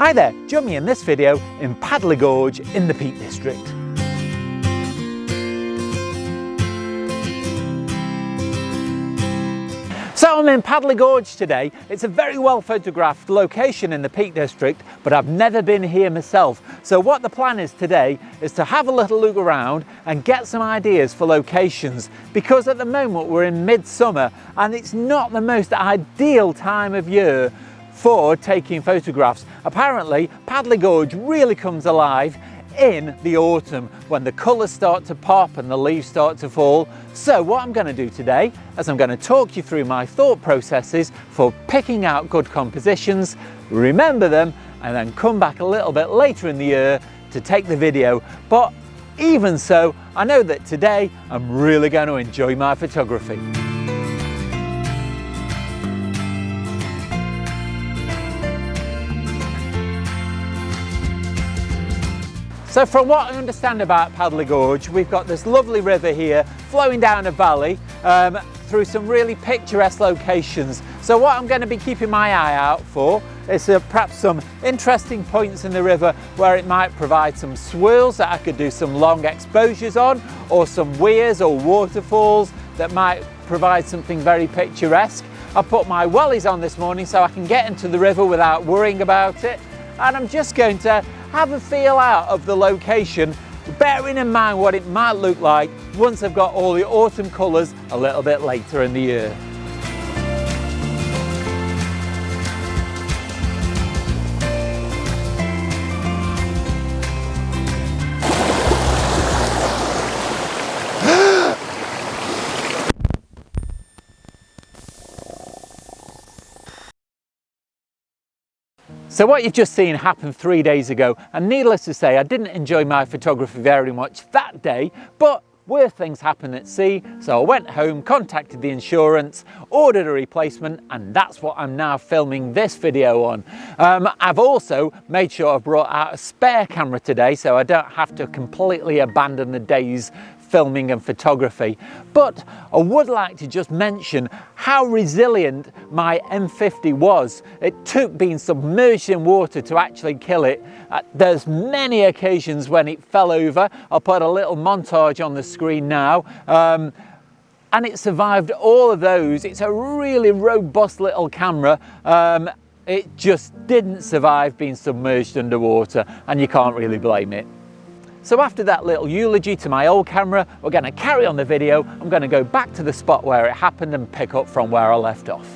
Hi there, join me in this video in Padley Gorge in the Peak District. So I'm in Padley Gorge today. It's a very well photographed location in the Peak District, but I've never been here myself. So what the plan is today is to have a little look around and get some ideas for locations, because at the moment we're in midsummer and it's not the most ideal time of year for taking photographs. Apparently, Padley Gorge really comes alive in the autumn when the colours start to pop and the leaves start to fall. So what I'm going to do today is I'm going to talk you through my thought processes for picking out good compositions, remember them, and then come back a little bit later in the year to take the video. But even so, I know that today I'm really going to enjoy my photography. So from what I understand about Padley Gorge, we've got this lovely river here flowing down a valley through some really picturesque locations. So what I'm going to be keeping my eye out for is perhaps some interesting points in the river where it might provide some swirls that I could do some long exposures on, or some weirs or waterfalls that might provide something very picturesque. I put my wellies on this morning so I can get into the river without worrying about it, and I'm just going to have a feel out of the location, bearing in mind what it might look like once I've got all the autumn colours a little bit later in the year. So what you've just seen happened 3 days ago, and needless to say I didn't enjoy my photography very much that day, but worse things happen at sea, so I went home, contacted the insurance, ordered a replacement, and that's what I'm now filming this video on. I've also made sure I've brought out a spare camera today so I don't have to completely abandon the day's filming and photography. But I would like to just mention how resilient my M50 was. It took being submerged in water to actually kill it. There's many occasions when it fell over. I'll put a little montage on the screen now. And it survived all of those. It's a really robust little camera. It just didn't survive being submerged underwater, and you can't really blame it. So after that little eulogy to my old camera, we're going to carry on the video. I'm going to go back to the spot where it happened and pick up from where I left off.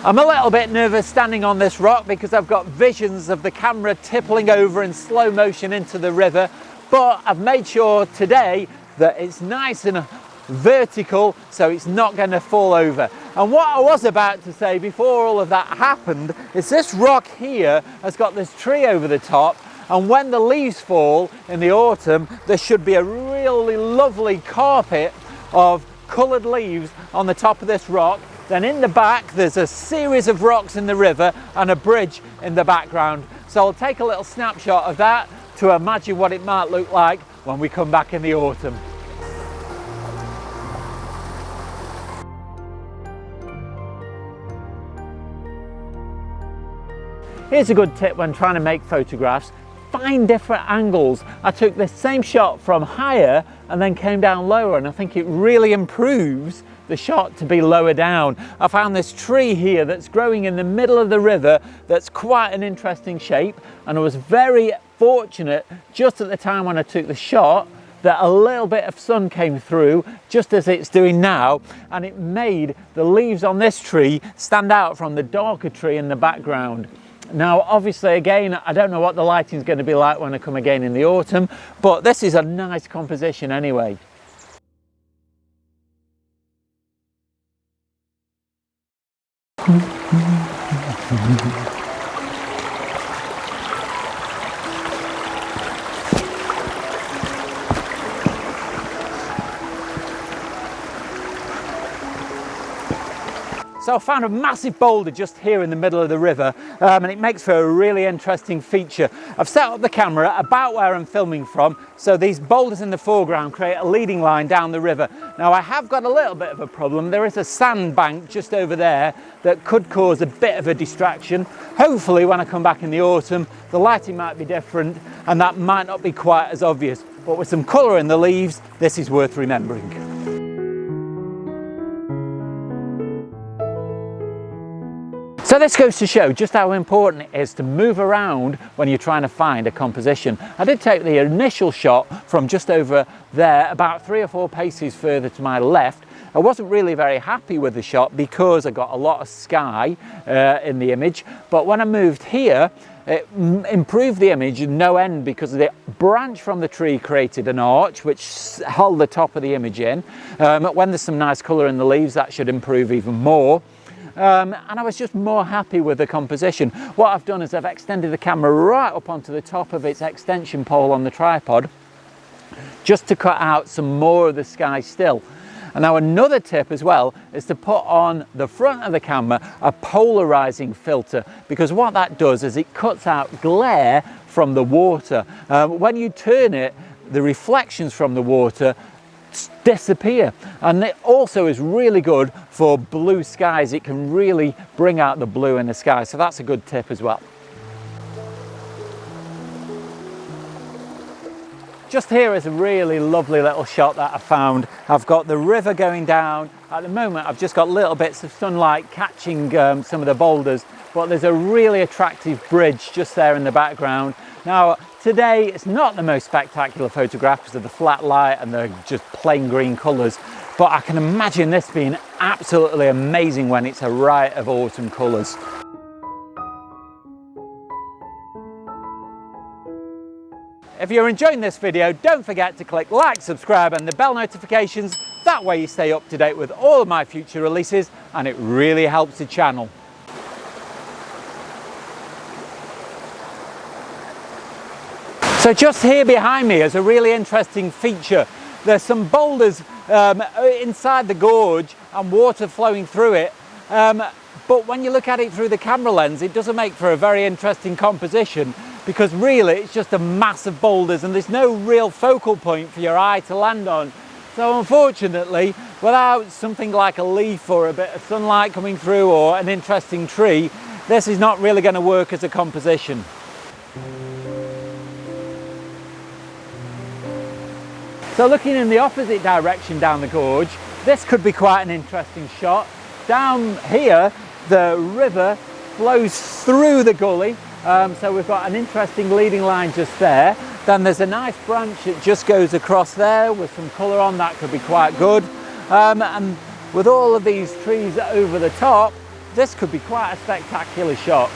I'm a little bit nervous standing on this rock because I've got visions of the camera tippling over in slow motion into the river, but I've made sure today that it's nice and vertical so it's not going to fall over. And what I was about to say before all of that happened is this rock here has got this tree over the top, and when the leaves fall in the autumn there should be a really lovely carpet of coloured leaves on the top of this rock. Then in the back there's a series of rocks in the river and a bridge in the background. So I'll take a little snapshot of that to imagine what it might look like when we come back in the autumn. Here's a good tip when trying to make photographs. Find different angles. I took this same shot from higher and then came down lower, and I think it really improves the shot to be lower down. I found this tree here that's growing in the middle of the river that's quite an interesting shape, and I was very fortunate just at the time when I took the shot that a little bit of sun came through just as it's doing now, and it made the leaves on this tree stand out from the darker tree in the background. Now obviously again I don't know what the lighting is going to be like when I come again in the autumn, but this is a nice composition anyway. So I found a massive boulder just here in the middle of the river, and it makes for a really interesting feature. I've set up the camera about where I'm filming from, so these boulders in the foreground create a leading line down the river. Now I have got a little bit of a problem. There is a sandbank just over there that could cause a bit of a distraction. Hopefully when I come back in the autumn, the lighting might be different and that might not be quite as obvious. But with some colour in the leaves, this is worth remembering. So this goes to show just how important it is to move around when you're trying to find a composition. I did take the initial shot from just over there, about 3 or 4 paces further to my left. I wasn't really very happy with the shot because I got a lot of sky in the image, but when I moved here, it improved the image no end because the branch from the tree created an arch which held the top of the image in. When there's some nice colour in the leaves, that should improve even more. And I was just more happy with the composition. What I've done is I've extended the camera right up onto the top of its extension pole on the tripod just to cut out some more of the sky still. And now another tip as well is to put on the front of the camera a polarizing filter, because what that does is it cuts out glare from the water. When you turn it, the reflections from the water disappear, and it also is really good for blue skies. It can really bring out the blue in the sky, so that's a good tip as well. Just here is a really lovely little shot that I found. I've got the river going down. At the moment I've just got little bits of sunlight catching some of the boulders, but there's a really attractive bridge just there in the background. Now today it's not the most spectacular photograph because of the flat light and the just plain green colours, but I can imagine this being absolutely amazing when it's a riot of autumn colours. If you're enjoying this video, don't forget to click like, subscribe and the bell notifications. That way you stay up to date with all of my future releases and it really helps the channel. So just here behind me is a really interesting feature. There's some boulders inside the gorge and water flowing through it. But when you look at it through the camera lens, it doesn't make for a very interesting composition, because really it's just a mass of boulders and there's no real focal point for your eye to land on. So unfortunately, without something like a leaf or a bit of sunlight coming through or an interesting tree, this is not really going to work as a composition. So looking in the opposite direction down the gorge, this could be quite an interesting shot. Down here, the river flows through the gully. So we've got an interesting leading line just there. Then there's a nice branch that just goes across there with some colour on. That could be quite good. And with all of these trees over the top, this could be quite a spectacular shot.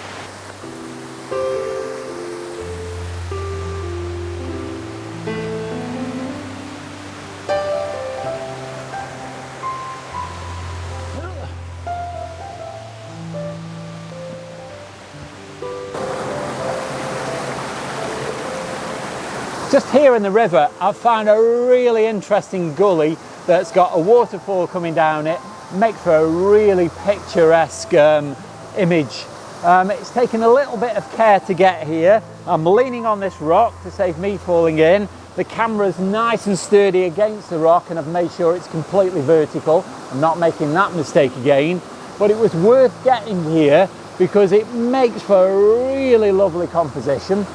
Just here in the river, I've found a really interesting gully that's got a waterfall coming down it. Makes for a really picturesque image. It's taken a little bit of care to get here. I'm leaning on this rock to save me falling in. The camera's nice and sturdy against the rock and I've made sure it's completely vertical. I'm not making that mistake again. But it was worth getting here because it makes for a really lovely composition,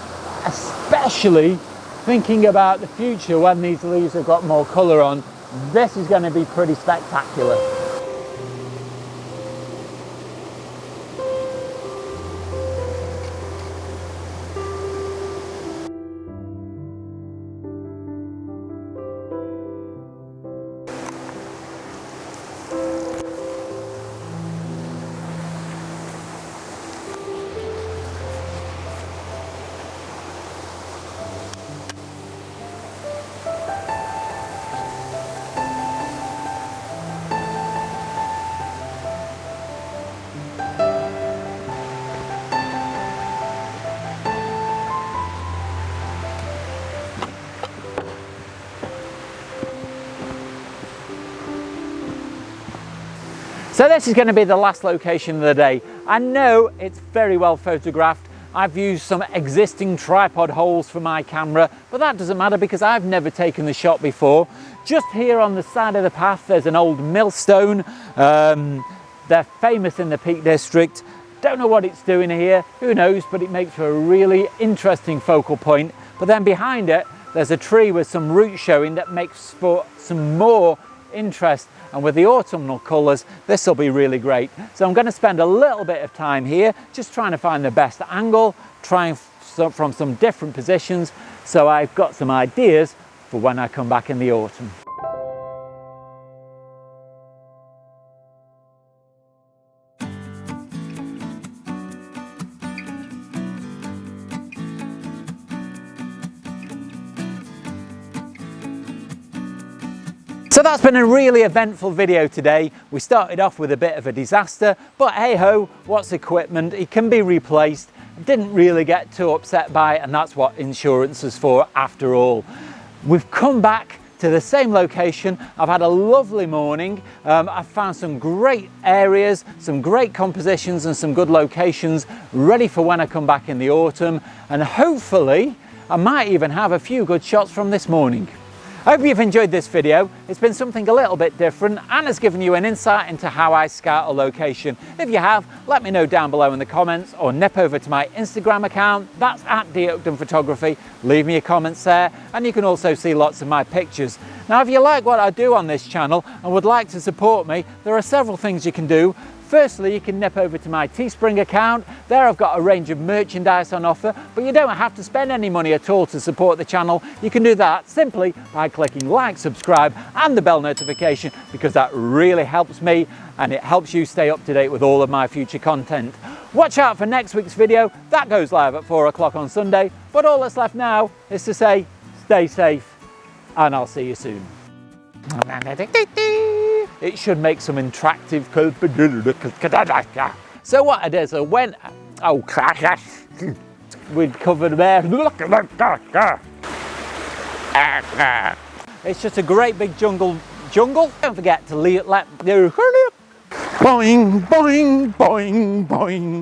especially thinking about the future when these leaves have got more colour on. This is going to be pretty spectacular. So this is going to be the last location of the day. I know it's very well photographed. I've used some existing tripod holes for my camera, but that doesn't matter because I've never taken the shot before. Just here on the side of the path, there's an old millstone. They're famous in the Peak District. Don't know what it's doing here, who knows, but it makes for a really interesting focal point. But then behind it, there's a tree with some roots showing that makes for some more interest. And with the autumnal colours, this will be really great. So I'm going to spend a little bit of time here just trying to find the best angle, trying from some different positions, so I've got some ideas for when I come back in the autumn. So that's been a really eventful video today. We started off with a bit of a disaster, but hey ho, what's equipment? It can be replaced. Didn't really get too upset by it, and that's what insurance is for after all. We've come back to the same location. I've had a lovely morning. I've found some great areas, some great compositions and some good locations ready for when I come back in the autumn, and hopefully I might even have a few good shots from this morning. I hope you've enjoyed this video. It's been something a little bit different and has given you an insight into how I scout a location. If you have, let me know down below in the comments or nip over to my Instagram account. That's at Oakden Photography. Leave me your comments there, and you can also see lots of my pictures. Now, if you like what I do on this channel and would like to support me, there are several things you can do. Firstly, you can nip over to my Teespring account. There I've got a range of merchandise on offer, but you don't have to spend any money at all to support the channel. You can do that simply by clicking like, subscribe and the bell notification, because that really helps me and it helps you stay up to date with all of my future content. Watch out for next week's video. That goes live at 4 o'clock on Sunday, but all that's left now is to say stay safe and I'll see you soon. It should make some interactive. So what I did is I went, we'd covered there. It's just a great big jungle. Don't forget to let boing, boing, boing, boing.